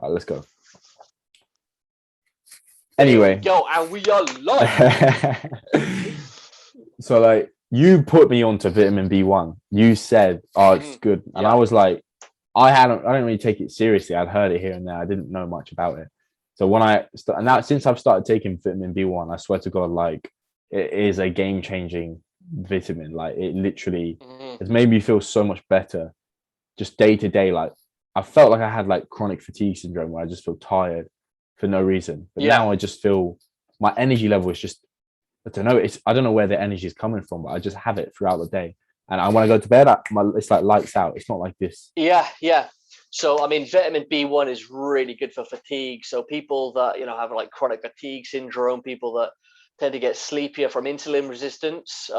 All right, let's go. There we Anyway. go, and we are live. So like you put me onto vitamin B1. You said, "Oh, it's good," and I Yeah. was like, I didn't really take it seriously. I'd heard it here and there. I didn't know much about it. So when and now since I've started taking vitamin B1, I swear to God, like it is a game changing vitamin. Like it literally has made me feel so much better, just day to day. Like I felt like I had like chronic fatigue syndrome where I just feel tired for no reason. But Yeah. now I just feel my energy level is just, I don't know. I don't know where the energy is coming from, but I just have it throughout the day. And I want to go to bed. It's like lights out. It's not like this. Yeah. So, I mean, vitamin B1 is really good for fatigue. So people that, have like chronic fatigue syndrome, people that tend to get sleepier from insulin resistance,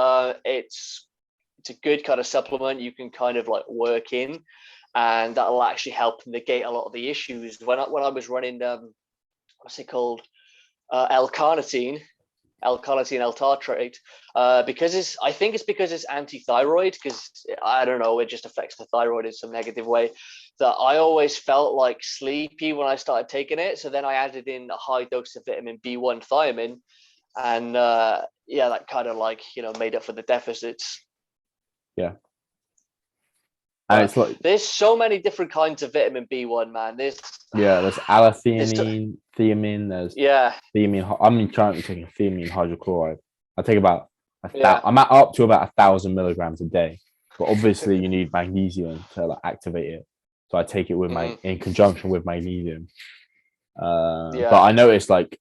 it's a good kind of supplement you can kind of like work in, and that'll actually help negate a lot of the issues. When I was running, what's it called? L-carnitine, L-tartrate, because I think it's because it's anti-thyroid, because I don't know, it just affects the thyroid in some negative way, that I always felt like sleepy when I started taking it. So then I added in a high dose of vitamin B1 thiamine, and that kind of like made up for the deficits. Yeah. And it's like, there's so many different kinds of vitamin B1, man. There's L-theanine, thiamine. There's thiamine. I'm currently taking thiamine hydrochloride. I take about I'm up to about 1,000 milligrams a day. But obviously, you need magnesium to like activate it. So I take it with in conjunction with magnesium. But I noticed like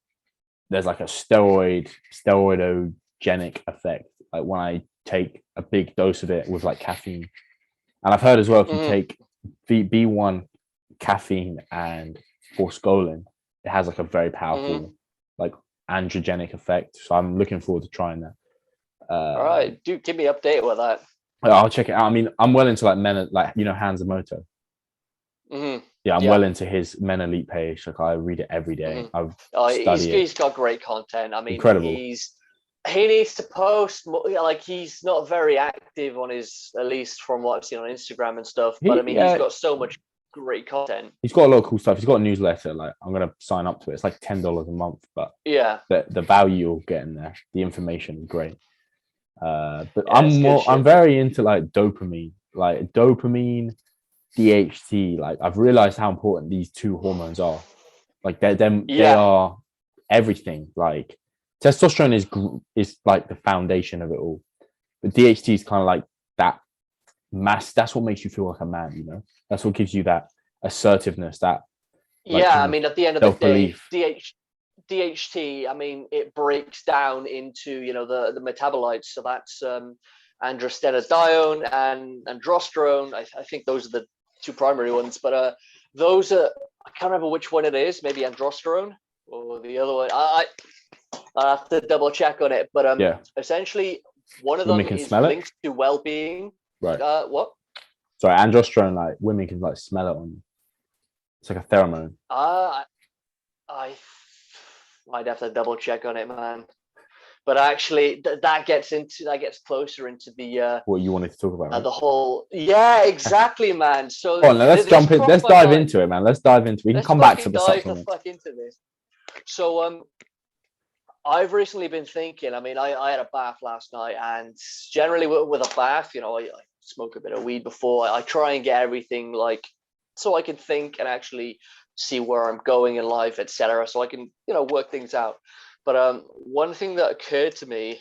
there's like a steroidogenic effect. Like when I take a big dose of it with like caffeine. And I've heard as well, if you take B1 caffeine and forskolin, it has like a very powerful like androgenic effect. So I'm looking forward to trying that. All right, dude, give me an update with that. I'll check it out. I mean, I'm well into like men, like Hans Emoto. Yeah, I'm well into his Men Elite page. Like I read it every day. He's got great content. I mean, incredible. He needs to post more, like he's not very active on his, at least from what I've seen on Instagram and stuff. But I mean, he's got so much great content. He's got a lot of cool stuff. He's got a newsletter. Like I'm gonna sign up to it. It's like $10 a month, but the value you'll get in there, the information is great. But I'm very into like dopamine, DHT. Like I've realized how important these two hormones are. Like they are everything. Like testosterone is like the foundation of it all, but DHT is kind of like that mass. That's what makes you feel like a man. That's what gives you that assertiveness. That I mean, at the end of the day, DHT, I mean, it breaks down into the metabolites. So that's androstenedione and androsterone. I think those are the two primary ones. But those are, I can't remember which one it is. Maybe androsterone or the other one. I have to double check on it. But essentially, one of them is linked to well-being. Right. What? Sorry, androsterone. Like women can like smell it on you. It's like a pheromone. I might have to double check on it, man. But actually, that gets closer into the what you wanted to talk about, right? The whole exactly, man. So let's jump in. Let's dive into it, man. Let's dive into. We can come back to the supplement. Let's into this. So I've recently been thinking. I mean, I had a bath last night, and generally with a bath, I smoke a bit of weed before. I try and get everything like so I can think and actually see where I'm going in life, etc. So I can work things out. But one thing that occurred to me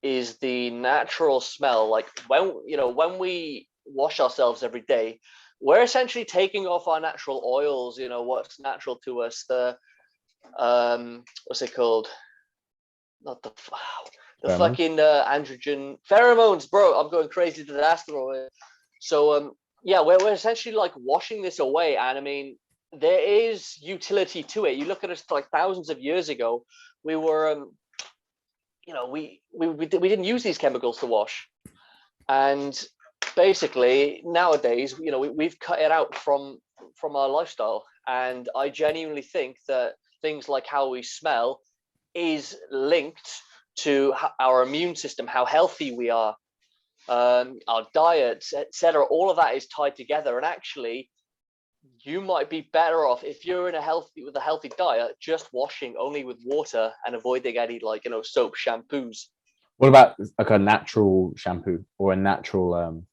is the natural smell. Like when we wash ourselves every day, we're essentially taking off our natural oils. What's natural to us. The what's it called? Not the pheromones? Fucking androgen pheromones, bro. I'm going crazy to the astral. So we're essentially like washing this away, and I mean there is utility to it. You look at us like thousands of years ago, we were we didn't use these chemicals to wash, and basically nowadays we've cut it out from our lifestyle. And I genuinely think that things like how we smell is linked to our immune system, how healthy we are, our diets, etc. All of that is tied together. And actually you might be better off if you're in a healthy diet, just washing only with water and avoiding any like, soap, shampoos. What about like a natural shampoo or a natural,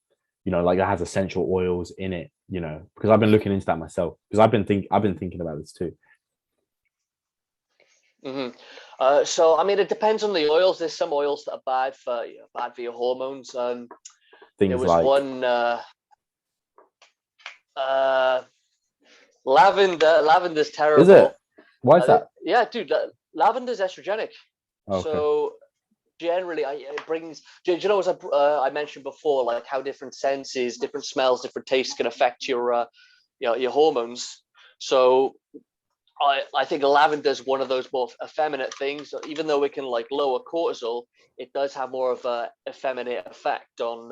like that has essential oils in it? Because I've been looking into that myself because I've been thinking about this too. So I mean, it depends on the oils. There's some oils that are bad for your hormones. There Things was like one Lavender's terrible. Is it? Why is that? Yeah, dude, lavender's estrogenic. Okay. So generally, it brings. Do you know, as I mentioned before, like how different senses, different smells, different tastes can affect your hormones. So I think lavender is one of those more effeminate things. Even though it can like lower cortisol, it does have more of a effeminate effect on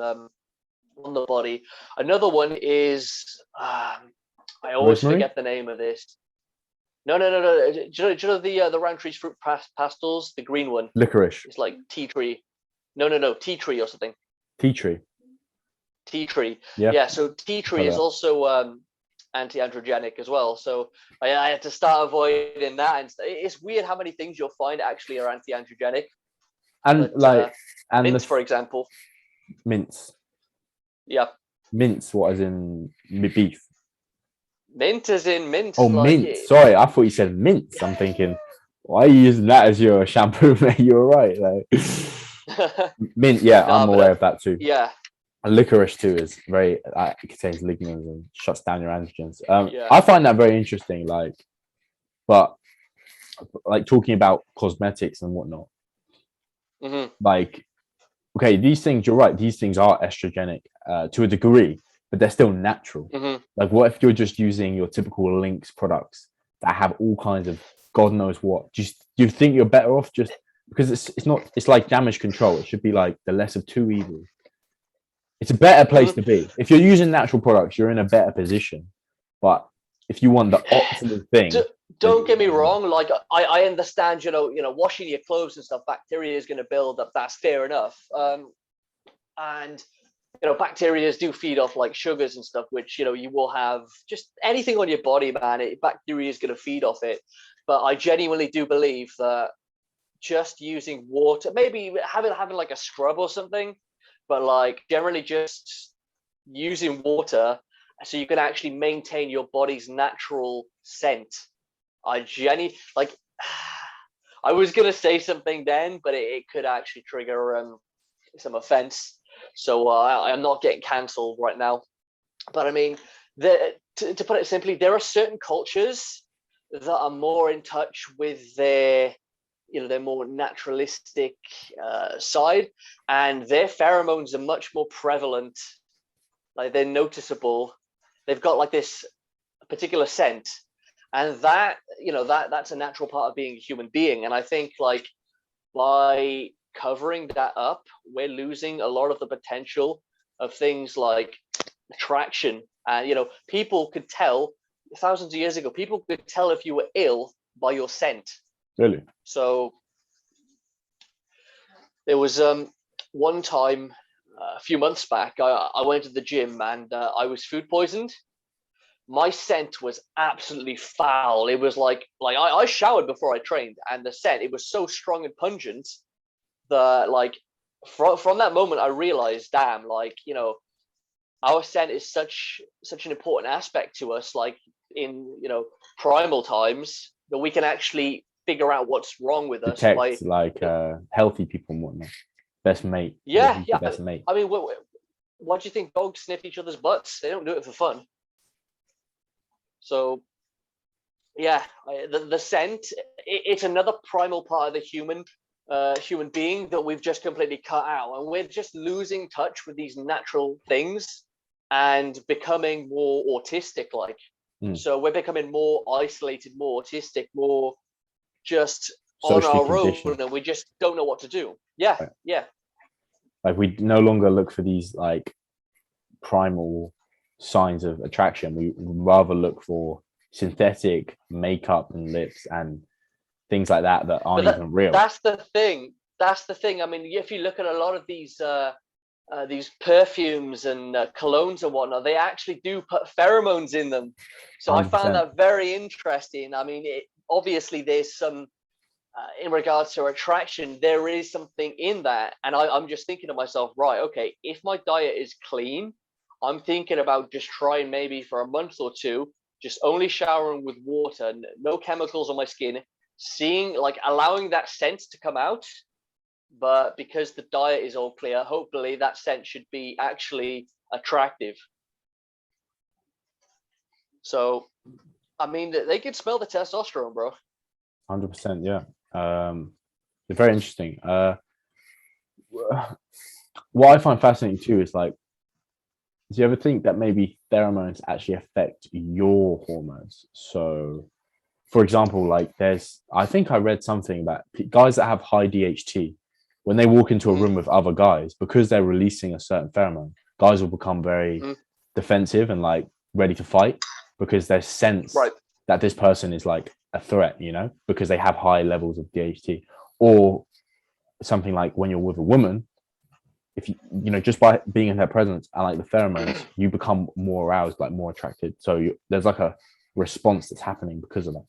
the body. Another one is I always forget the name of this. No. Do you know the Roundtree's fruit pastels? The green one. Licorice. It's like tea tree. No, tea tree or something. Tea tree. Tea tree. Yeah. Yeah. So tea tree is also anti-androgenic as well. So I had to start avoiding that. And it's weird how many things you'll find actually are anti-androgenic. And mints, for example. Mints. Yeah. Mints. What, as in beef? Mint as in mint. Oh, like mint. Sorry, I thought you said mints. I'm thinking, why are you using that as your shampoo, mate? You're right. Like mint. Yeah, no, I'm aware of that too. Yeah. And licorice too is very. It contains lignans and shuts down your androgens. I find that very interesting. But talking about cosmetics and whatnot. Like, okay, these things. You're right. These things are estrogenic to a degree, but they're still natural. Like, what if you're just using your typical Lynx products that have all kinds of God knows what? Do you think you're better off just because it's like damage control? It should be like the less of two evils. It's a better place to be. If you're using natural products, you're in a better position. But if you want the optimal thing, don't get me wrong. Like I understand, washing your clothes and stuff, bacteria is going to build up. That's fair enough. And bacteria do feed off like sugars and stuff, which you will have just anything on your body, man. Bacteria is going to feed off it. But I genuinely do believe that just using water, maybe having like a scrub or something, but like generally just using water so you can actually maintain your body's natural scent. I was gonna say something then, but it could actually trigger some offense. So I'm not getting cancelled right now. But I mean, to put it simply, there are certain cultures that are more in touch with their more naturalistic side, and their pheromones are much more prevalent. Like, they're noticeable. They've got like this particular scent, and that's a natural part of being a human being. And I think like by covering that up, we're losing a lot of the potential of things like attraction. And people could tell thousands of years ago, people could tell if you were ill by your scent. Really? So there was one time a few months back, I went to the gym and I was food poisoned. My scent was absolutely foul. It was like I showered before I trained, and the scent, it was so strong and pungent that like from that moment I realized, damn, like our scent is such an important aspect to us, like in primal times, that we can actually figure out what's wrong with us. Detect healthy people and whatnot. Best mate. Yeah. Best mate. I mean, why do you think dogs sniff each other's butts? They don't do it for fun. So yeah, the scent, it's another primal part of the human being that we've just completely cut out, and we're just losing touch with these natural things and becoming more autistic like. So we're becoming more isolated, more autistic, more just socially on our own, and we just don't know what to do. Yeah. Right. Yeah. Like, we no longer look for these like primal signs of attraction. We rather look for synthetic makeup and lips and things like that aren't even real. That's the thing. I mean, if you look at a lot of these these perfumes and colognes and whatnot, they actually do put pheromones in them. So 100%. I found that very interesting. I mean, obviously there's some, in regards to attraction, there is something in that. And I'm just thinking to myself, right, okay, if my diet is clean, I'm thinking about just trying maybe for a month or two, just only showering with water, no chemicals on my skin, seeing, like, allowing that scent to come out. But because the diet is all clear, hopefully that scent should be actually attractive. So, I mean, they can smell the testosterone, bro. 100%. Yeah. They're very interesting. What I find fascinating too is, like, do you ever think that maybe pheromones actually affect your hormones? So, for example, like, I think I read something about guys that have high DHT, when they walk into a room with other guys, because they're releasing a certain pheromone, guys will become very defensive and, like, ready to fight, because they sense that this person is like a threat, because they have high levels of DHT. Or something like when you're with a woman, if just by being in her presence and, like, the pheromones, you become more aroused, like more attracted. So there's like a response that's happening because of that.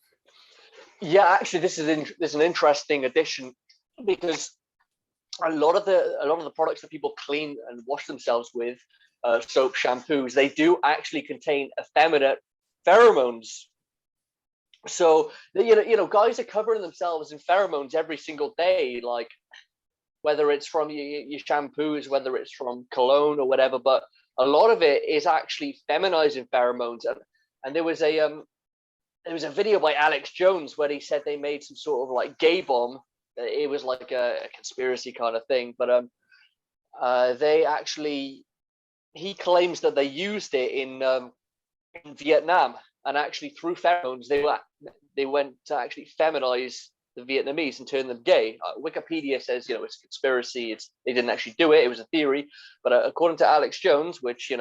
Yeah, actually, this is an interesting addition, because a lot of the products that people clean and wash themselves with, soap, shampoos, they do actually contain effeminate pheromones. So guys are covering themselves in pheromones every single day, like, whether it's from your shampoos, whether it's from cologne or whatever, but a lot of it is actually feminizing pheromones. And there was a video by Alex Jones where he said they made some sort of, like, gay bomb. It was like a conspiracy kind of thing, but he claims that they used it in Vietnam, and actually through pheromones they went to actually feminize the Vietnamese and turn them gay. Wikipedia says it's a conspiracy. They didn't actually do it. It was a theory. But according to Alex Jones, which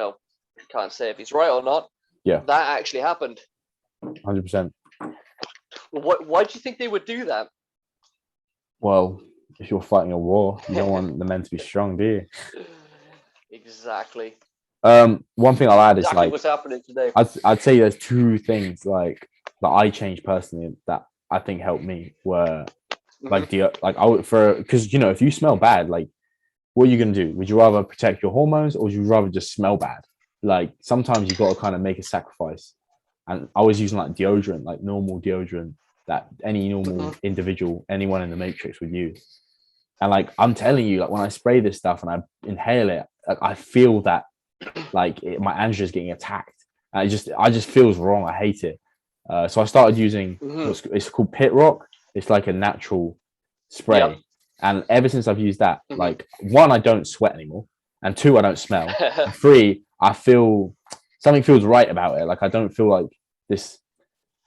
can't say if he's right or not, that actually happened. 100%. Why do you think they would do that? Well, if you're fighting a war, you don't want the men to be strong, do you? Exactly. One thing I'll add is, like, what's happening today. I'd say there's two things, like, that I changed personally that I think helped me, were like because if you smell bad, like, what are you gonna do? Would you rather protect your hormones, or would you rather just smell bad? Like, sometimes you got to kind of make a sacrifice. And I was using, like, deodorant, like normal deodorant that any normal individual, anyone in the matrix would use. And, like, I'm telling you, like, when I spray this stuff and I inhale it, like, I feel that, like, my androgen is getting attacked. And I just feels wrong. I hate it. So I started using it's called Pit Rock. It's like a natural spray. Yep. And ever since I've used that, like, one, I don't sweat anymore, and two, I don't smell. And three, I feel something feels right about it. Like, I don't feel like this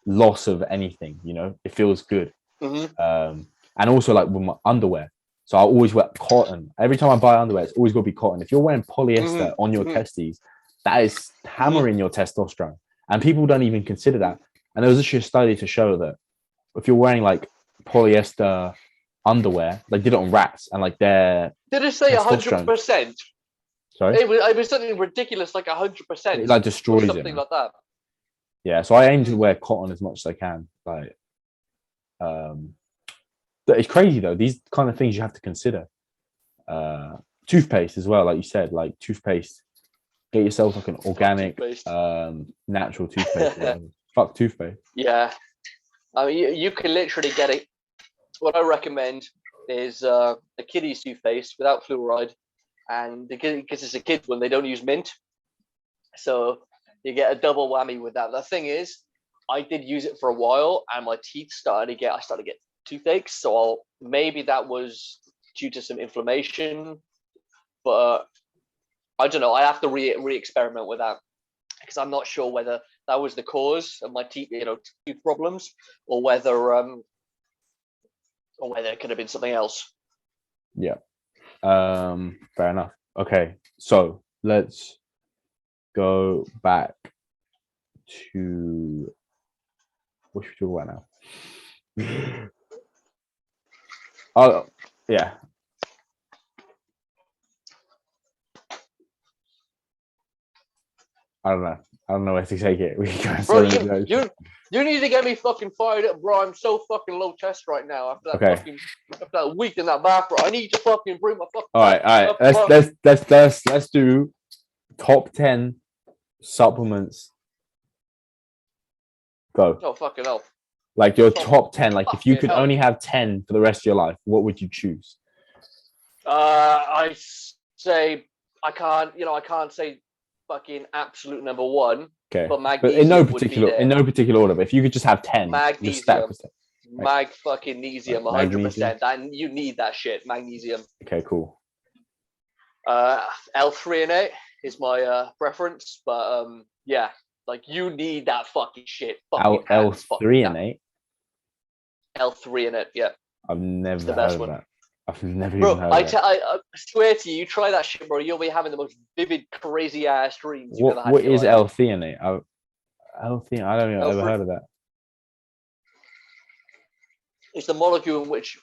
loss of anything. It feels good. And also, like, with my underwear. So I always wear cotton. Every time I buy underwear, it's always got to be cotton. If you're wearing polyester on your testes, that is hammering your testosterone. And people don't even consider that. And there was actually a study to show that if you're wearing, like, polyester underwear, they did it on rats, and, like, their did it say 100%? Sorry, it was something ridiculous, like 100%. It, like, destroys something like that. Yeah, so I aim to wear cotton as much as I can. Like, it's crazy though. These kind of things you have to consider. Toothpaste as well, like you said, like toothpaste. Get yourself like an organic, natural toothpaste. Fuck toothpaste. Yeah, I mean, you can literally get it. What I recommend is a kiddie's toothpaste without fluoride, and because it's a kid's one, they don't use mint, so you get a double whammy with that. The thing is, I did use it for a while, and my teeth started to get toothaches. So maybe that was due to some inflammation, but I don't know. I have to re-experiment with that, because I'm not sure whether that was the cause of my teeth, tooth problems, or whether it could have been something else. Yeah. Fair enough. Okay, so let's go back to what should we talk about now? Oh, yeah. I don't know. I don't know where to take it. We can go Bro, so many directions. you need to get me fucking fired up, bro. I'm so fucking low test right now after that Okay. after that week in that bath, bro. I need to fucking bring my fucking. All right. Let's do top 10 supplements. Go. Oh fucking hell! Like your top 10. Like if you Fucking could hell. only have 10 for the rest of your life, what would you choose? I say I can't say fucking absolute number one. Okay. But But in no magnesium particular order. But if you could just have 10, just stack Magnesium. with it. Mag fucking magnesium, Magnesium. 100%. That you need that shit, magnesium. Okay, cool. L-threonate is my preference, but yeah, like you need that fucking shit. L-threonate. L-threonate, yeah. I've never the heard best of one. that. I've never Bro, even heard of that. I swear to you, try that shit, bro. You'll be having the most vivid, crazy ass dreams you've ever had. What in your is life. L-theanate? L-theanate. I don't think I've ever heard of that. It's the molecule in which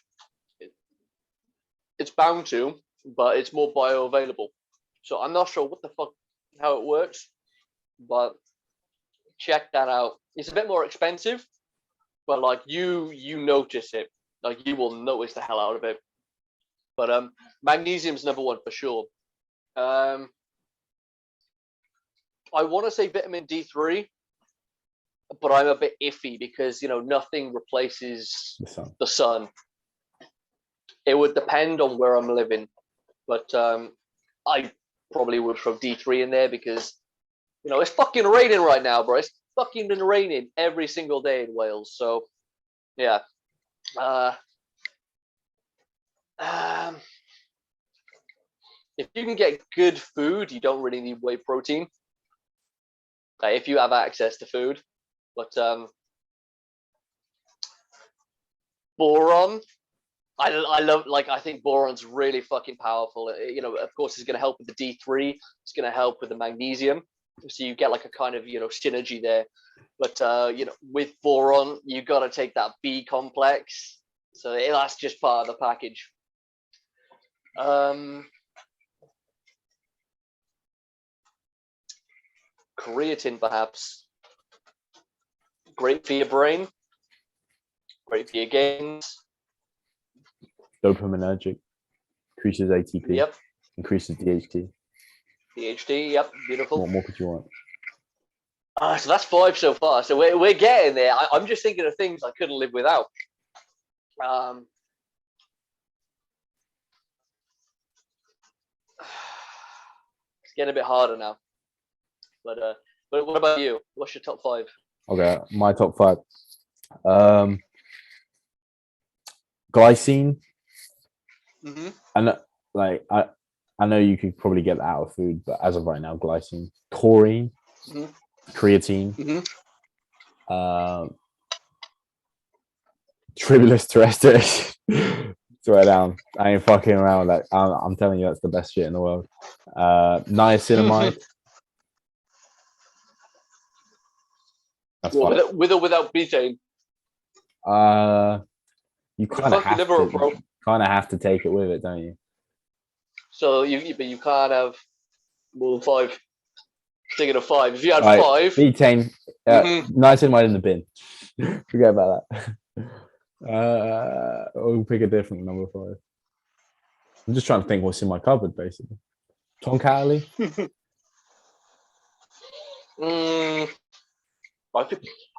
it's bound to, but it's more bioavailable. So I'm not sure what the fuck how it works, but check that out. It's a bit more expensive, but like you notice it. Like you will notice the hell out of it. But magnesium's number one for sure. I want to say vitamin D3, but I'm a bit iffy because nothing replaces the sun. It would depend on where I'm living, but I probably would throw D3 in there because it's fucking raining right now, bro. It's fucking been raining every single day in Wales. So yeah. If you can get good food, you don't really need whey protein. If you have access to food, but boron, I love. Like I think boron's really fucking powerful. Of course, it's going to help with the D3. It's going to help with the magnesium. So you get like a kind of synergy there. But with boron, you got to take that B complex. So that's just part of the package. Creatine, perhaps. Great for your brain. Great for your gains. Dopaminergic. Increases ATP. Yep. Increases DHT. DHT. Yep. Beautiful. What more could you want? So that's 5 so far. So we're getting there. I'm just thinking of things I couldn't live without. It's getting a bit harder now. But what about you? What's your top 5? Okay, my top 5. Glycine. Mm-hmm. And I know you could probably get that out of food, but as of right now, glycine, taurine, creatine, tribulus terrestris. Throw it down. I ain't fucking around with that. I'm telling you, that's the best shit in the world. Niacinamide. That's fine. With or without betaine? You kind of have to. Bro. Kind of have to take it with it, don't you? So you can't have more than 5. Thinking of 5. If you had right, 5, betaine, niacinamide in the bin. Forget about that. We'll pick a different number 5. I'm just trying to think what's in my cupboard, basically. Toncali.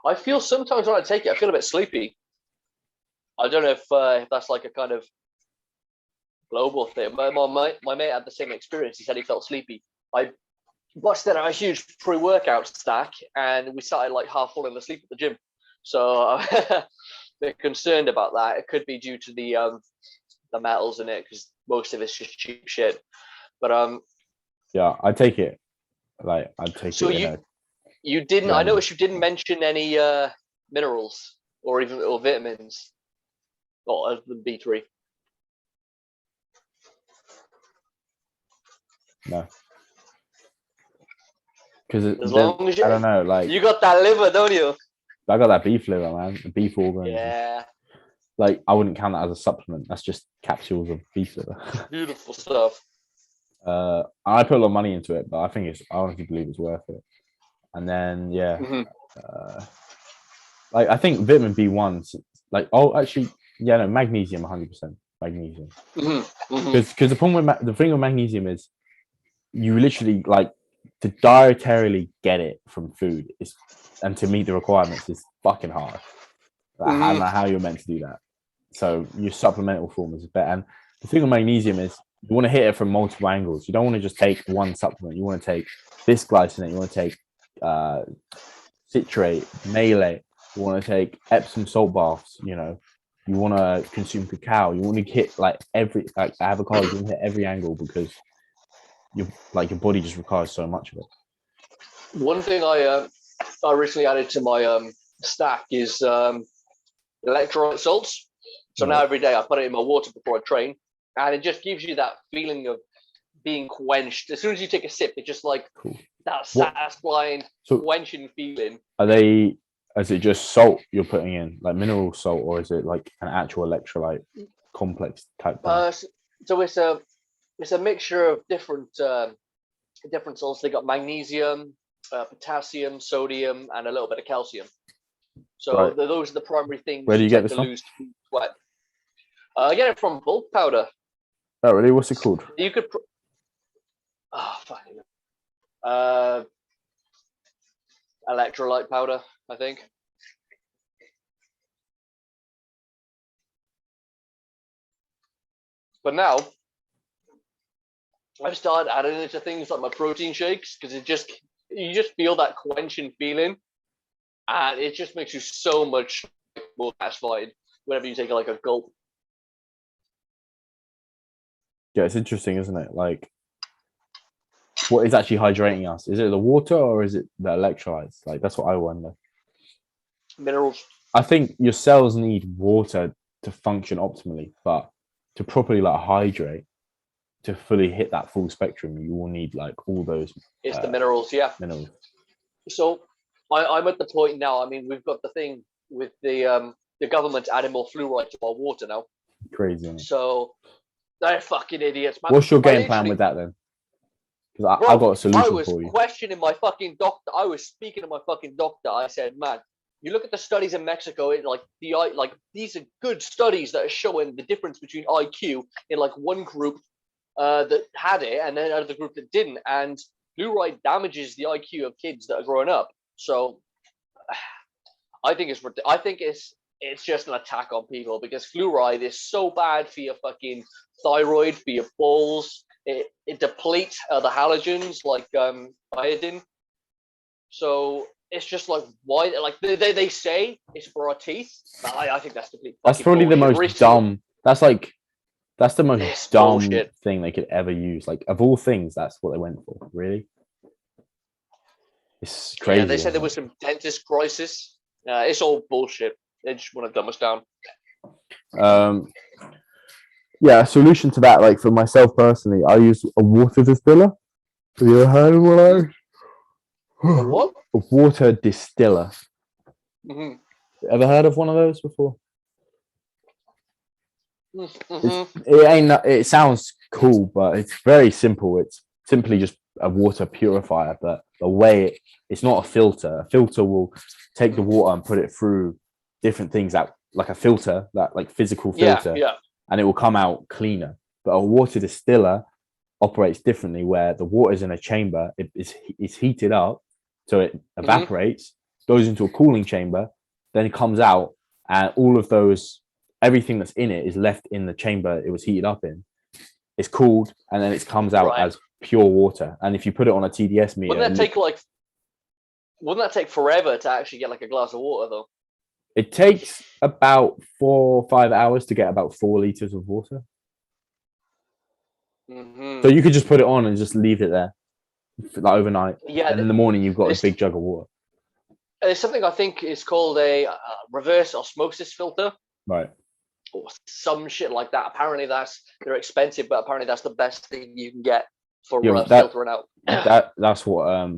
I feel sometimes when I take it, I feel a bit sleepy. I don't know if that's like a kind of global thing. My mate had the same experience. He said he felt sleepy. I busted out a huge pre-workout stack, and we started like half falling asleep at the gym. So I'm a bit concerned about that. It could be due to the metals in it, because most of it's just cheap shit. But yeah, I take it. Like I take so it. You didn't. I noticed you didn't mention any minerals or vitamins, other than B3. No, because as long as I don't know. Like you got that liver, don't you? I got that beef liver, man. The beef organs. Yeah. Like I wouldn't count that as a supplement. That's just capsules of beef liver. Beautiful stuff. I put a lot of money into it, but I honestly believe it's worth it. And then Hmm. like I think vitamin B1, like actually no, magnesium 100%, magnesium. Hmm. Hmm. Because the problem with the thing with magnesium is you literally like to dietarily get it from food is, and to meet the requirements is fucking hard. Like, I don't know how you're meant to do that. So your supplemental form is better. And the thing with magnesium is you want to hit it from multiple angles. You don't want to just take one supplement. You want to take bisglycinate. You want to take citrate, malate. You want to take Epsom salt baths. You know, you want to consume cacao. You want to hit like avocado. You want to hit every angle because your body just requires so much of it. One thing I recently added to my stack is electrolyte salts. So now every day I put it in my water before I train, and it just gives you that feeling of being quenched. As soon as you take a sip, it's just like that satisfying, quenching feeling. Is it just salt you're putting in, like mineral salt, or is it like an actual electrolyte complex type thing? So it's a mixture of different salts. They got magnesium, potassium, sodium, and a little bit of calcium. So those are the primary things. Where do you get this from? Lose sweat. I get it from bulk powder. Oh, really? What's it called? You could. Electrolyte powder, I think. But now I've started adding it to things like my protein shakes because you just feel that quenching feeling, and it just makes you so much more satisfied whenever you take like a gulp. Yeah, it's interesting, isn't it? Like, what is actually hydrating us? Is it the water or is it the electrolytes? Like, that's what I wonder. Minerals. I think your cells need water to function optimally, but to properly like hydrate, to fully hit that full spectrum, you will need like all those. It's the minerals, yeah. Minerals. So I'm at the point now. I mean, we've got the thing with the government adding more fluoride to our water now. Crazy. Isn't it? So they're fucking idiots, man. What's your game plan with that then? Because I got a solution for you. I was questioning my fucking doctor. I was speaking to my fucking doctor. I said, man, you look at the studies in Mexico, these are good studies that are showing the difference between IQ in like one group that had it and then another group that didn't. And fluoride damages the IQ of kids that are growing up. So I think it's just an attack on people because fluoride is so bad for your fucking thyroid, for your balls. It depletes the halogens like iodine. So it's just like why? Like they say it's for our teeth. I think that's complete. That's probably bullshit. The most dumb. That's the most dumb bullshit thing they could ever use. Like of all things, that's what they went for. Really, it's crazy. Yeah, they said there was some dentist crisis. It's all bullshit. They just want to dumb us down. Yeah, a solution to that, like for myself personally, I use a water distiller. Have you ever heard of one? What? A water distiller. Mm-hmm. Ever heard of one of those before? Mm-hmm. It sounds cool, but it's very simple. It's simply just a water purifier, but the way it's not a filter. A filter will take the water and put it through different things that like a filter, that like physical filter. Yeah. And it will come out cleaner. But a water distiller operates differently, where the water is in a chamber, it's heated up, so it evaporates, goes into a cooling chamber, then it comes out, and all of everything that's in it is left in the chamber it was heated up in. It's cooled, and then it comes out as pure water. And if you put it on a TDS meter, wouldn't that take forever to actually get like a glass of water though? It takes about 4 or 5 hours to get about 4 liters of water. Mm-hmm. So you could just put it on and just leave it there like overnight. Yeah. And in the morning, you've got a big jug of water. There's something I think is called a reverse osmosis filter. Right. Or some shit like that. Apparently they're expensive, but apparently that's the best thing you can get for filtering out. That's what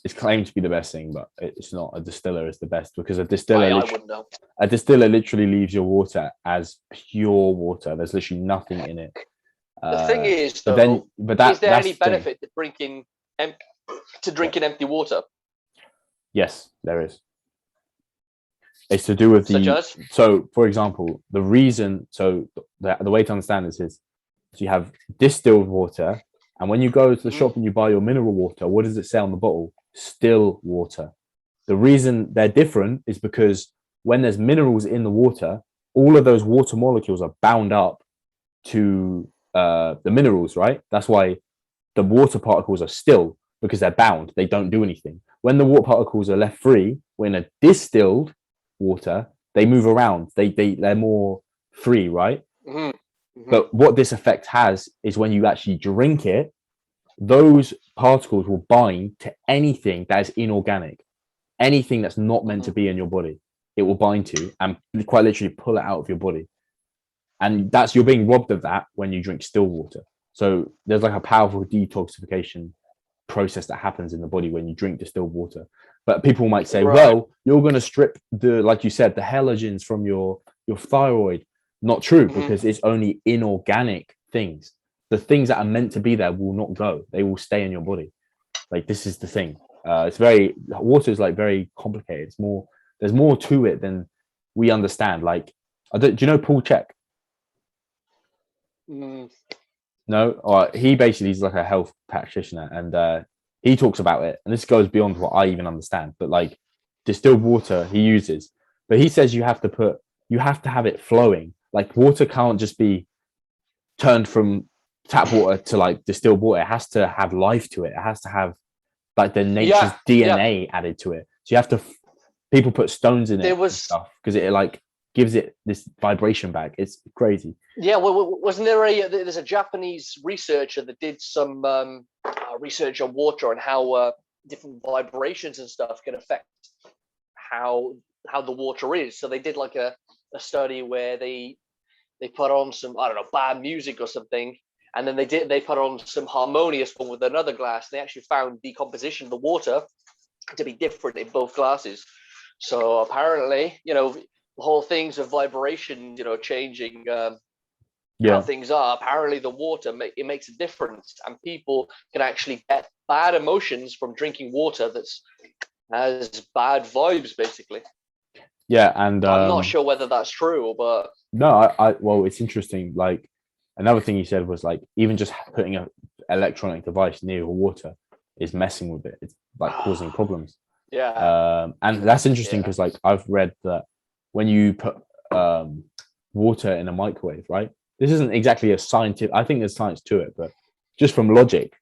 it's claimed to be the best thing, but it's not. A distiller is the best because a distiller literally leaves your water as pure water. There's literally nothing in it. The thing is, though, is there any benefit to drinking empty water? Yes, there is. It's to do with Such as? so for example, the reason, so the way to understand this is, so you have distilled water, and when you go to the shop and you buy your mineral water, what does it say on the bottle? Still water. The reason they're different is because when there's minerals in the water, all of those water molecules are bound up to the minerals, right? That's why the water particles are still, because they're bound. They don't do anything. When the water particles are left free, when a distilled water, they move around. They're more free, right? Mm-hmm. Mm-hmm. But what this effect has is when you actually drink it, those particles will bind to anything that is inorganic, anything that's not meant to be in your body. It will bind to and quite literally pull it out of your body. And that's, you're being robbed of that when you drink still water. So there's like a powerful detoxification process that happens in the body when you drink distilled water. But people might say, well, you're going to strip the, like you said, the halogens from your thyroid. Not true, because it's only inorganic things. The things that are meant to be there will not go. They will stay in your body. Like, this is the thing. It's very, water is like very complicated. It's more, there's more to it than we understand. Like, do you know Paul Check? Mm. No, or he basically is like a health practitioner, and he talks about it. And this goes beyond what I even understand. But like distilled water, he uses, but he says you have to have it flowing. Like water can't just be turned from tap water to like distilled water. It has to have life to it. It has to have like the nature's DNA added to it. So you have to. People put stones in it and stuff because it like gives it this vibration back. It's crazy. Yeah, well, wasn't there there's a Japanese researcher that did some research on water and how different vibrations and stuff can affect how the water is. So they did like a study where they put on some, I don't know, bad music or something, and then they put on some harmonious one with another glass. They actually found decomposition of the water to be different in both glasses. So apparently, the whole things of vibration, changing how things are. Apparently, the water it makes a difference, and people can actually get bad emotions from drinking water that's has bad vibes, basically. Yeah, and I'm not sure whether that's true, but no, well, it's interesting. Like another thing you said was like even just putting an electronic device near water is messing with it. It's like causing problems. Yeah. And that's interesting because like I've read that when you put water in a microwave, right? This isn't exactly a scientific. I think there's science to it, but just from logic,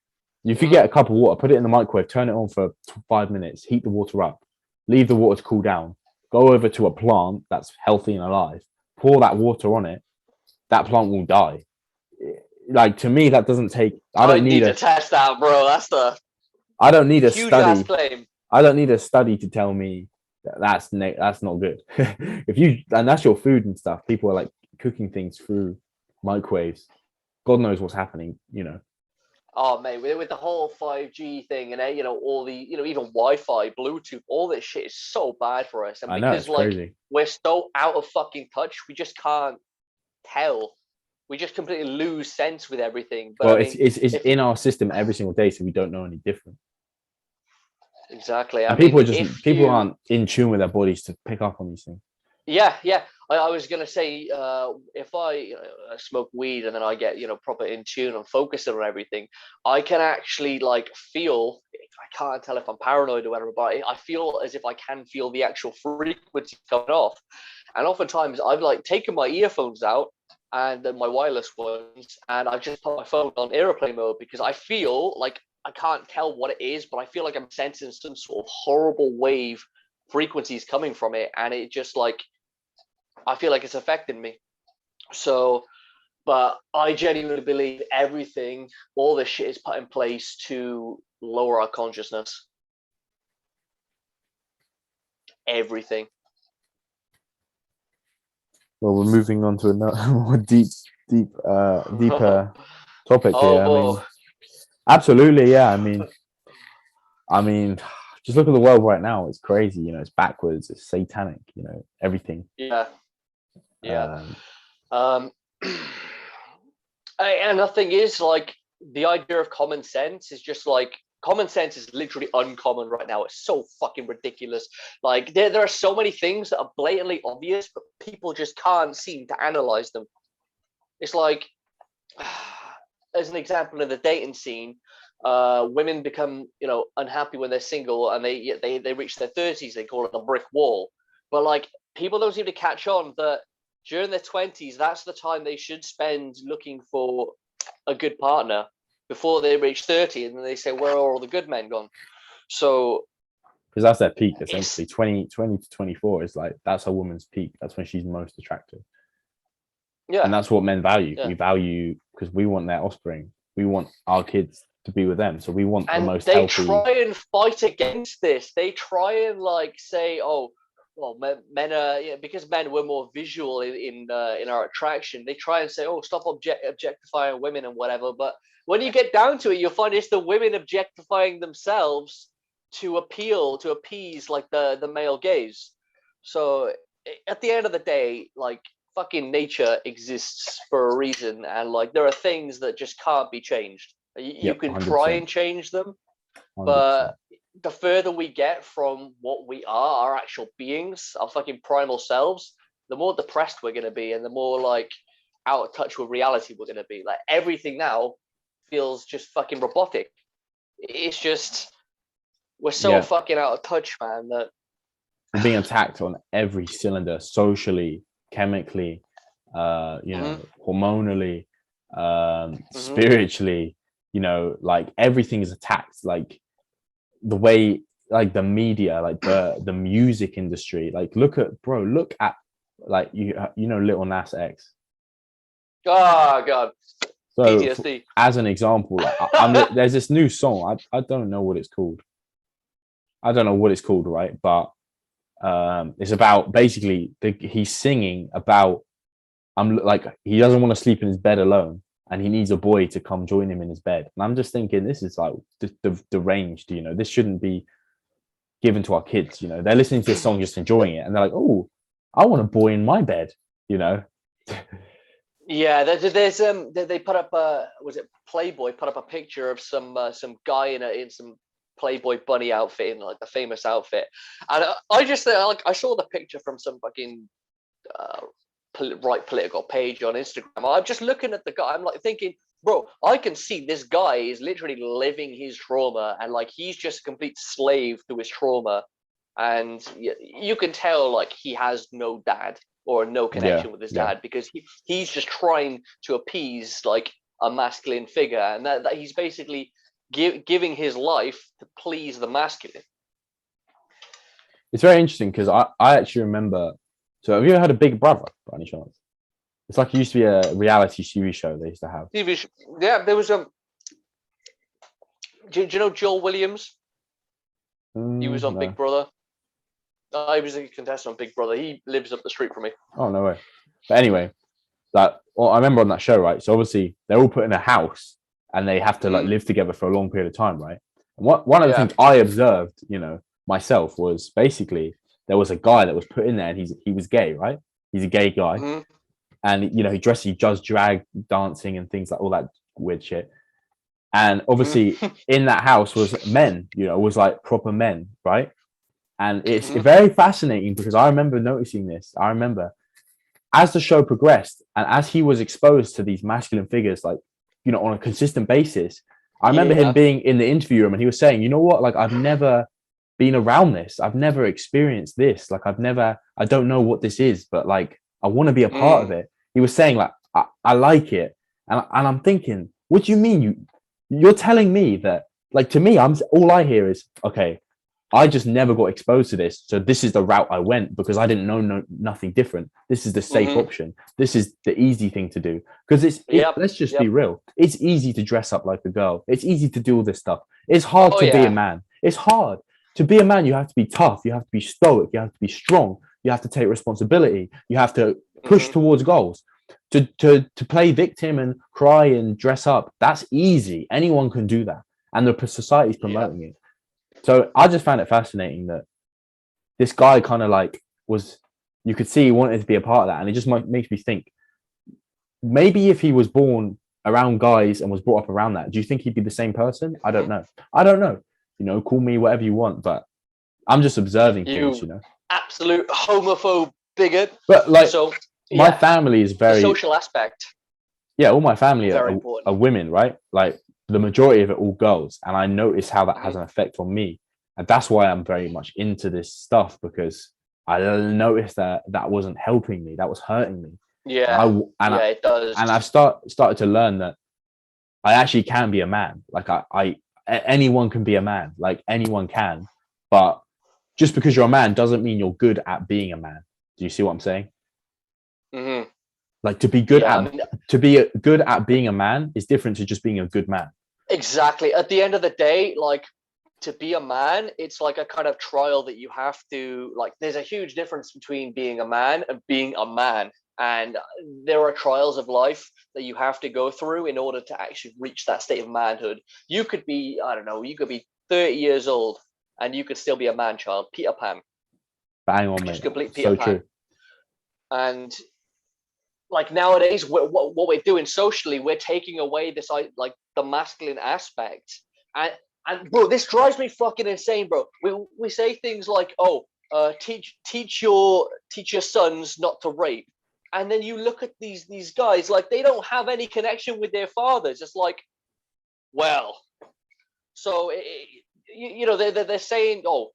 if you get a cup of water, put it in the microwave, turn it on for 5 minutes, heat the water up, leave the water to cool down, go over to a plant that's healthy and alive, pour that water on it, that plant will die. Like to me, that doesn't take. I don't need to test out, bro. That's the. I don't need a huge study. Ass claim. I don't need a study to tell me that's not good. If you and that's your food and stuff, people are like cooking things through microwaves. God knows what's happening, Oh mate, with the whole 5G thing and all the even Wi-Fi, Bluetooth, all this shit is so bad for us. And I know, because it's crazy. we're so out of fucking touch, we just can't tell. We just completely lose sense with everything. But Well, it's in our system every single day, so we don't know any different. Exactly. And people aren't in tune with their bodies to pick up on these things. Yeah. I was gonna say, if I smoke weed and then I get proper in tune and focusing on everything, I can actually like feel. I can't tell if I'm paranoid or whatever, but I feel as if I can feel the actual frequency coming off. And oftentimes I've like taken my earphones out and then my wireless ones, and I've just put my phone on airplane mode because I feel like I can't tell what it is, but I feel like I'm sensing some sort of horrible wave frequencies coming from it, and it just like. I feel like it's affecting me. So, but I genuinely believe all this shit is put in place to lower our consciousness. Everything. Well, we're moving on to another more deeper topic here. I mean, absolutely, yeah. I mean, just look at the world right now. It's crazy, it's backwards, it's satanic, everything. Yeah. And the thing is, like, the idea of common sense is just like common sense is literally uncommon right now. It's so fucking ridiculous. Like there are so many things that are blatantly obvious, but people just can't seem to analyze them. It's like, as an example, in the dating scene, women become, unhappy when they're single, and they reach their 30s. They call it a brick wall. But like, people don't seem to catch on that during their 20s, that's the time they should spend looking for a good partner before they reach 30, and then they say, where are all the good men gone? So, because that's their peak, essentially. 20 to 24 is like, that's a woman's peak. That's when she's most attractive. Yeah. And that's what men value. Yeah. We value, because we want their offspring. We want our kids to be with them. So we want the most healthy. healthy. And they try and fight against this. They try and like say, oh, well, men are, because men were more visual in our attraction. They try and say, oh, stop objectifying women and whatever. But when you get down to it, you'll find it's the women objectifying themselves to appease like the male gaze. So at the end of the day, like, fucking nature exists for a reason, and like there are things that just can't be changed. You can 100%. try and change them, 100%. but the further we get from what we are, our actual beings, our fucking primal selves, the more depressed we're going to be, and the more like out of touch with reality we're going to be. Like, everything now feels just fucking robotic. It's just, we're so fucking out of touch, man, that we're being attacked on every cylinder, socially, chemically, hormonally, spiritually, like everything is attacked. Like the way, like the media, like the music industry, like look at like Lil Nas X. Oh god. So PTSD. As an example, like, there's this new song. I don't know what it's called. Right? But it's about, basically he's singing about, he doesn't want to sleep in his bed alone, and he needs a boy to come join him in his bed. And I'm just thinking, this is like deranged. This shouldn't be given to our kids. They're listening to this song, just enjoying it, and they're like, oh, I want a boy in my bed. Yeah, there's they put up was it Playboy put up a picture of some guy in some Playboy bunny outfit, in like the famous outfit, and I just like, I saw the picture from some fucking right political page on Instagram. I'm just looking at the guy. I'm like thinking, bro, I can see this guy is literally living his trauma, and like he's just a complete slave to his trauma, and you can tell like he has no dad or no connection with his dad, because he's just trying to appease like a masculine figure, and that he's basically giving his life to please the masculine. It's very interesting, because I actually remember. So have you ever heard of Big Brother by any chance? It's like, it used to be a reality TV show they used to have. Yeah, there was do you know Joel Williams? He was on Big Brother. He was a contestant on Big Brother. He lives up the street from me. Oh, no way. But anyway, I remember on that show, right? So obviously they're all put in a house, and they have to like live together for a long period of time, right? And one of the things I observed, myself, was basically there was a guy that was put in there, and he was gay, right? He's a gay guy, and he does drag dancing and things like all that weird shit. And obviously in that house was men, was like proper men, right? And it's very fascinating, because I remember noticing this. I remember as the show progressed, and as he was exposed to these masculine figures, like, on a consistent basis, I remember him being in the interview room, and he was saying, you know what, like, I've never been around this. I've never experienced this. Like, I don't know what this is, but like, I want to be a part of it. He was saying, like, I like it. And I'm thinking, what do you mean? You're telling me that, like, to me, all I hear is, okay, I just never got exposed to this, so this is the route I went, because I didn't know nothing different. This is the safe option. This is the easy thing to do, because let's just be real. It's easy to dress up like a girl. It's easy to do all this stuff. It's hard to be a man. It's hard to be a man. You have to be tough. You have to be stoic. You have to be strong. You have to take responsibility. You have to push towards goals. To play victim and cry and dress up, that's easy. Anyone can do that, and the society's promoting it. So I just found it fascinating that this guy kind of like you could see he wanted to be a part of that. And it just makes me think, maybe if he was born around guys and was brought up around that, do you think he'd be the same person? I don't know. I don't know. You know, call me whatever you want, but I'm just observing things, you You know. absolute homophobe bigot. But like, So my yeah, family is the very, social aspect, yeah, all my family very are important. women, right? Like the majority of it all girls, and I notice how that has Mhm. an effect on me, and that's why I'm very much into this stuff, because I noticed that that wasn't helping me, that was hurting me, and Yeah, yeah, it does. I've started to learn that I actually can be a man. Like anyone can be a man, like anyone can, but just because you're a man doesn't mean you're good at being a man. Do you see what I'm saying? Hmm. Like to be good Yeah, I at mean, good at being a man is different to just being a good man. exactly. At the end of the day, like to be a man, it's like a kind of trial that you have to like. There's a huge difference between being a man and being a man, and there are trials of life that you have to go through in order to actually reach that state of manhood. You could be, I don't know, you could be 30 years old, and you could still be a man child, Peter Pan, Bang on, just mate. complete Peter So Pan. true. And like nowadays, what we're doing socially, we're taking away this like the masculine aspect, and bro, this drives me fucking insane, bro. We say things like, oh, teach your sons not to rape, and then you look at these guys like they don't have any connection with their fathers. It's like, well, so you know they're saying, oh,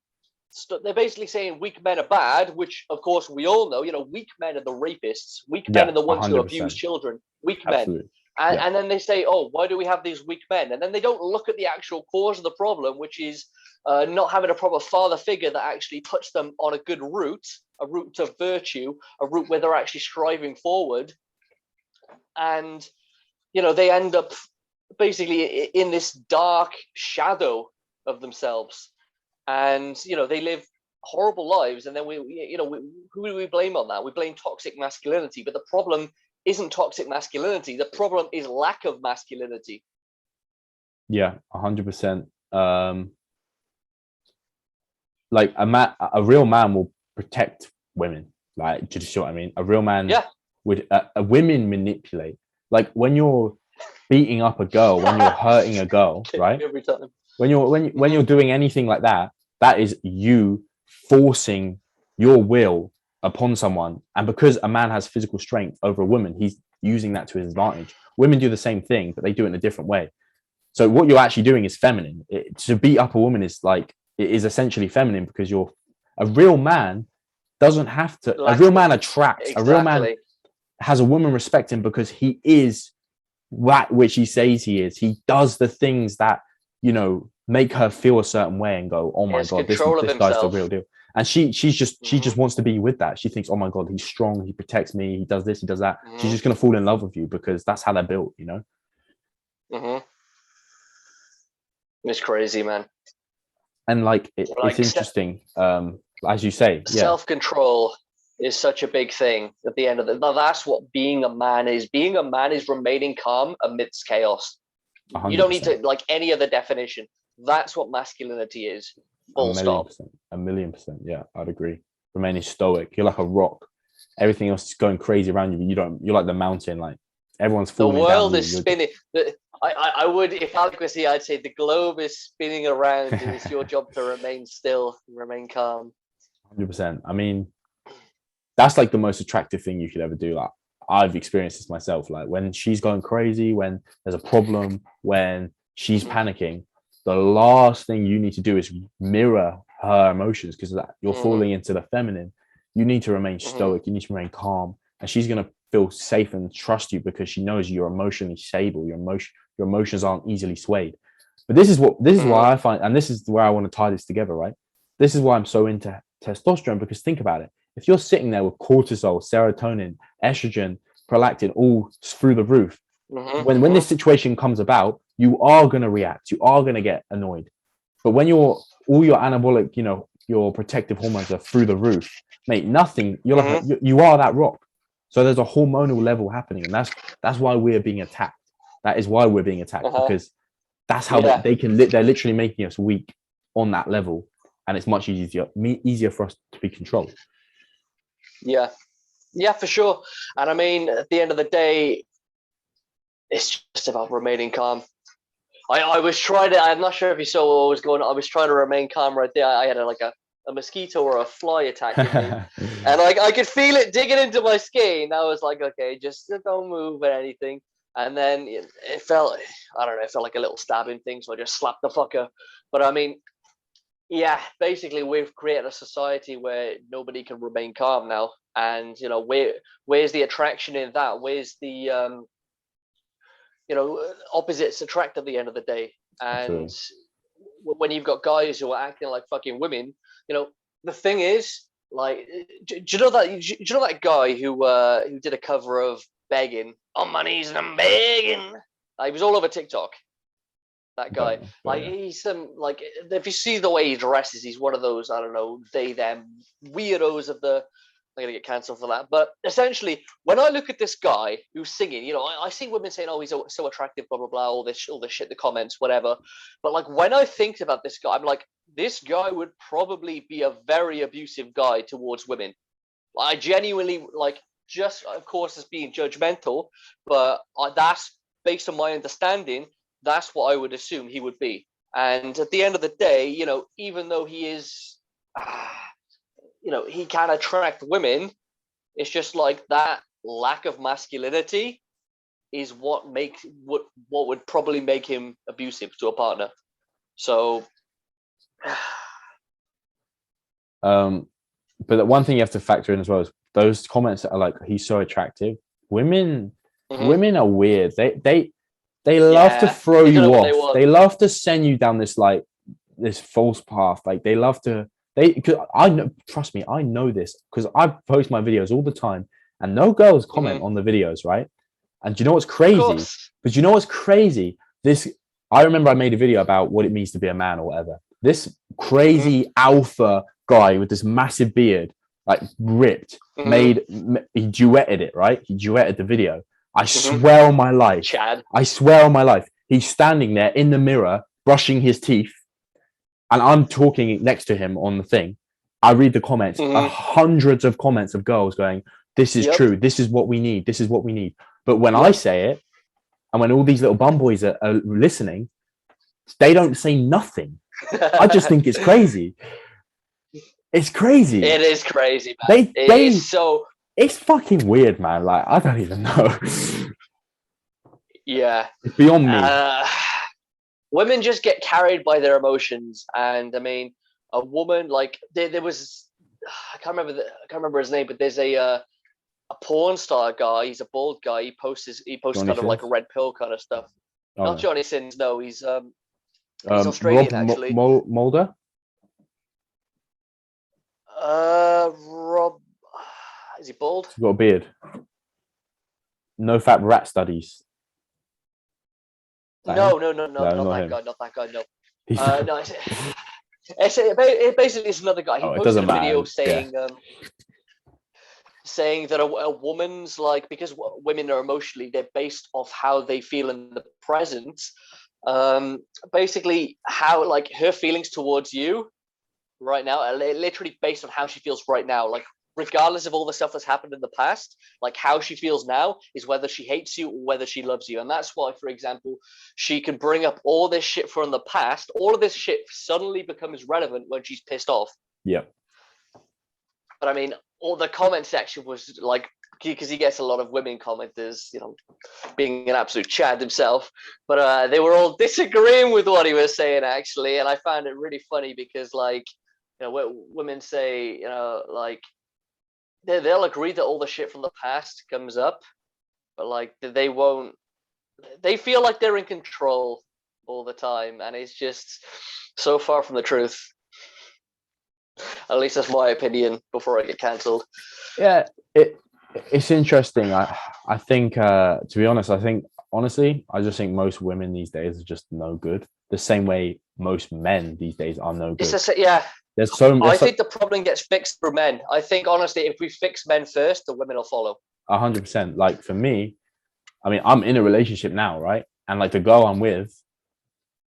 they're basically saying weak men are bad, which of course we all know. You know, weak men are the rapists. Weak men Yeah, are the ones who abuse 100%. children. Weak men. Absolutely. Yeah. And then they say, oh, why do we have these weak men? And then they don't look at the actual cause of the problem, which is not having a proper father figure that actually puts them on a good route, a route of virtue, a route where they're actually striving forward. And, you know, they end up basically in this dark shadow of themselves. And, you know, they live horrible lives. And then who do we blame on that? We blame toxic masculinity. But the problem isn't toxic masculinity. The problem is lack of masculinity. Yeah, 100%. Like a real man will protect women. Like, do you see what I mean? A real man Yeah. would a women manipulate. Like when you're beating up a girl, when you're hurting a girl, right? Every time. When you're doing anything like that, that is you forcing your will upon someone. And because a man has physical strength over a woman, he's using that to his advantage. Women do the same thing, but they do it in a different way. So what you're actually doing is feminine. To beat up a woman is like, it is essentially feminine, because you're a real man doesn't have to. A real man attracts. Exactly. A real man has a woman respect him because he is that which he says he is. He does the things that, you know, make her feel a certain way and go, oh my god, this guy's the real deal. And she just wants to be with that. She thinks, oh my god, he's strong, he protects me, he does this, he does that. She's just gonna fall in love with you because that's how they're built, you know. It's crazy, man. And like it's interesting, as you say, self-control is such a big thing at the end of the. That's what being a man is. Being a man is remaining calm amidst chaos. 100%. You don't need to like any other definition. That's what masculinity is. Full stop. 1,000,000%. Yeah, I'd agree. Remaining stoic. You're like a rock. Everything else is going crazy around you, but you don't. You're like the mountain. Like everyone's falling down. The world is spinning. I would, if Alec was here, I'd say the globe is spinning around. And it's your job to remain still, remain calm. 100%. I mean, that's like the most attractive thing you could ever do. Like I've experienced this myself. Like when she's going crazy, when there's a problem, when she's panicking, the last thing you need to do is mirror her emotions, because you're falling into the feminine. You need to remain stoic. You need to remain calm, and she's gonna feel safe and trust you because she knows you're emotionally stable. Your emotions aren't easily swayed. But this is why I find, and this is where I want to tie this together, right? This is why I'm so into testosterone, because think about it. If you're sitting there with cortisol, serotonin, estrogen, prolactin all through the roof, when this situation comes about, you are going to react. You are going to get annoyed. But when all your anabolic, you know, your protective hormones are through the roof, mate, nothing. You're like you are that rock. So there's a hormonal level happening, and that's why we're being attacked. That is why we're being attacked, because that's how they're literally making us weak on that level, and it's much easier for us to be controlled. Yeah, for sure. And I mean, at the end of the day, it's just about remaining calm. I was trying to. I'm not sure if you saw what was going on. I was trying to remain calm right there. I had a mosquito or a fly attacking me, and I could feel it digging into my skin. I was like, okay, just don't move or anything. And then it felt, I don't know, it felt like a little stabbing thing. So I just slapped the fucker. But I mean, yeah, basically we've created a society where nobody can remain calm now. And where's the attraction in that? Where's the opposites attract at the end of the day? And when you've got guys who are acting like fucking women, the thing is, like, do you know that guy who did a cover of Begging on my knees and I'm begging? He was all over TikTok. That guy, he's like, if you see the way he dresses, he's one of those, I don't know, they them weirdos of the. I'm gonna get cancelled for that, but essentially, when I look at this guy who's singing, I see women saying, "Oh, he's so attractive," blah blah blah, all this shit, the comments, whatever. But like, when I think about this guy, I'm like, this guy would probably be a very abusive guy towards women. I genuinely like, just of course, as being judgmental, but that's based on my understanding. That's what I would assume he would be. And at the end of the day, even though he is. He can attract women. It's just like that lack of masculinity is what would probably make him abusive to a partner. So, but the one thing you have to factor in as well is those comments that are like, he's so attractive. Women are weird. They love to throw you off. They love to send you down this false path. Like, they love to. I know, trust me, I know this because I post my videos all the time, and no girls comment on the videos, right? And do you know what's crazy? But you know what's crazy? I remember I made a video about what it means to be a man or whatever. This crazy alpha guy with this massive beard, like ripped, he duetted it, right? He duetted the video. I swear on my life, Chad. I swear on my life, he's standing there in the mirror brushing his teeth. And I'm talking next to him on the thing. I read the comments, hundreds of comments of girls going, this is true. This is what we need. This is what we need. But when I say it, and when all these little bum boys are listening, they don't say nothing. I just think it's crazy. It's crazy. It is crazy, man. It's fucking weird, man. Like, I don't even know. Yeah. It's beyond me. Women just get carried by their emotions, and I mean, a woman like there was, I can't remember his name, but there's a porn star guy. He's a bald guy. He posts Johnny kind of like a red pill kind of stuff. Oh, Not Johnny Sins. No, he's Australian actually. Mulder. Rob, is he bald? He's got a beard. No fat rat studies. No, not that guy. No, no. It basically it's another guy. He posted a video saying that a woman's like, because women are emotionally, they're based off how they feel in the present. Basically, how like her feelings towards you right now are literally based on how she feels right now. Like, regardless of all the stuff that's happened in the past, like how she feels now is whether she hates you or whether she loves you. And that's why, for example, she can bring up all this shit from the past. All of this shit suddenly becomes relevant when she's pissed off. Yeah. But I mean, all the comment section was like, because he gets a lot of women commenters, being an absolute Chad himself. But they were all disagreeing with what he was saying, actually. And I found it really funny because, like, women say, like, they'll agree that all the shit from the past comes up, but like they won't. They feel like they're in control all the time, and it's just so far from the truth. At least that's my opinion before I get cancelled. Yeah, it's interesting. I think to be honest, I just think most women these days are just no good. The same way most men these days are no good. I think the problem gets fixed for men. I think, honestly, if we fix men first, the women will follow. 100%. Like, for me, I mean, I'm in a relationship now, right? And like the girl I'm with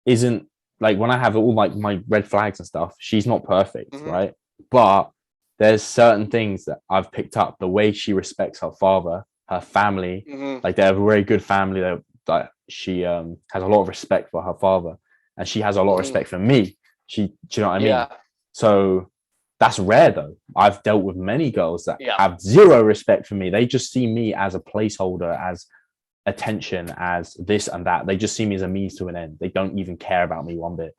isn't, like, when I have all like my red flags and stuff, she's not perfect, right? But there's certain things that I've picked up. The way she respects her father, her family, like they have a very good family. They're that she has a lot of respect for her father, and she has a lot of respect for me. Do you know what I mean? So that's rare though. I've dealt with many girls that have zero respect for me. They just see me as a placeholder, as attention, as this and that. They just see me as a means to an end. They don't even care about me one bit.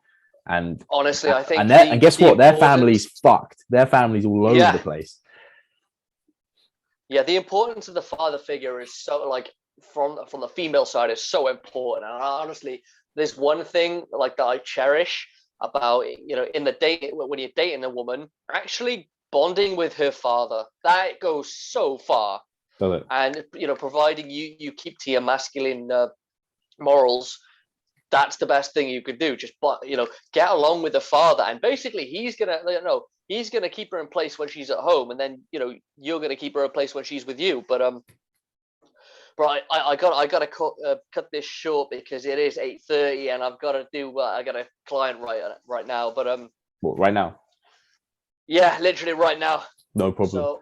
And honestly, I think and guess what? Their family's fucked. Their family's all over the place. Yeah, the importance of the father figure is so, like, from the female side, is so important. And honestly, there's one thing like that I cherish about, you know, in the date, when you're dating a woman, actually bonding with her father, that goes so far. And, you know, providing you keep to your masculine morals, that's the best thing you could do. Just, you know, get along with the father, and basically he's gonna keep her in place when she's at home, and then, you know, you're gonna keep her in place when she's with you. But I gotta cut this short because it is 8:30 and I've got to do. I got a client right now. But what, right now? Yeah, literally right now. No problem. So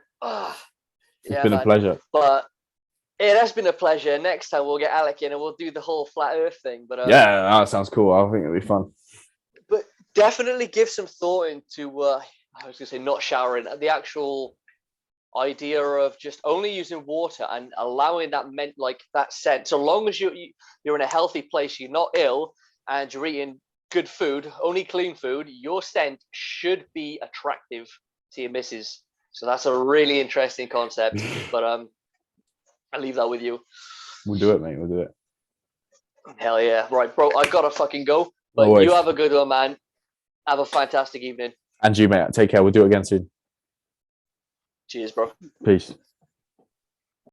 it's been a pleasure. But it has been a pleasure. Next time we'll get Alec in and we'll do the whole flat Earth thing. But yeah, that sounds cool. I think it'll be fun. But definitely give some thought into. I was gonna say not showering. The actual idea of just only using water and allowing that that scent. So long as you're in a healthy place, you're not ill, and you're eating good food, only clean food, your scent should be attractive to your missus. So that's a really interesting concept. But I'll leave that with you. We'll do it, mate. We'll do it. Hell yeah. Right, bro, I gotta fucking go. But you have a good one, man. Have a fantastic evening. And you, mate. Take care. We'll do it again soon. Cheers, bro. Peace.